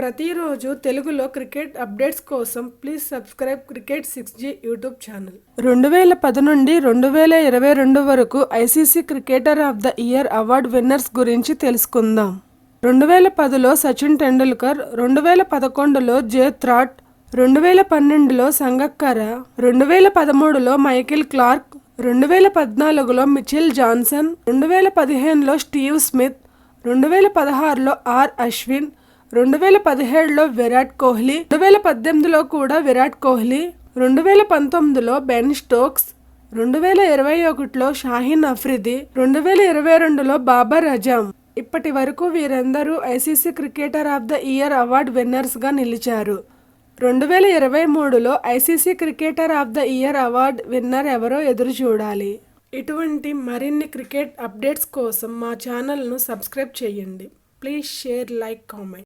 ప్రతిరోజు తెలుగులో cricket updates కోసం please subscribe cricket 6G YouTube channel. 2010 నుండి 2022 వరకు ICC cricketer of the year award winners గురించి తెలుసుకుందాం. 2010లో సచిన్ టెండూల్కర్, 2011లో జే త్రాట్, 2012లో సంగక్కర, 2013లో మైకేల్ క్లార్క్, 2014లో మిచెల్ జాన్సన్, 2015లో స్టీవ్ స్మిత్, 2016లో ఆర్ అశ్విన్, 2017లో విరాట్ కోహ్లీ, 2018లో కూడా విరాట్ కోహ్లీ, 2019లో బెన్ స్టోక్స్, 2021లో షాహీన్ అఫ్రిది, 2022లో బాబర్ అజమ్. ఇప్పటి వరకు వీరందరూ ICC cricketer of the year award విన్నర్స్గా నిలిచారు. 2023లో ICC cricketer of the year award winner ఎవరో ఎదురు చూడాలి. ఇటువంటి మరిన్ని క్రికెట్ అప్డేట్స్ కోసం మా ఛానల్ను సబ్స్క్రైబ్ చేయండి. Please share, like, comment.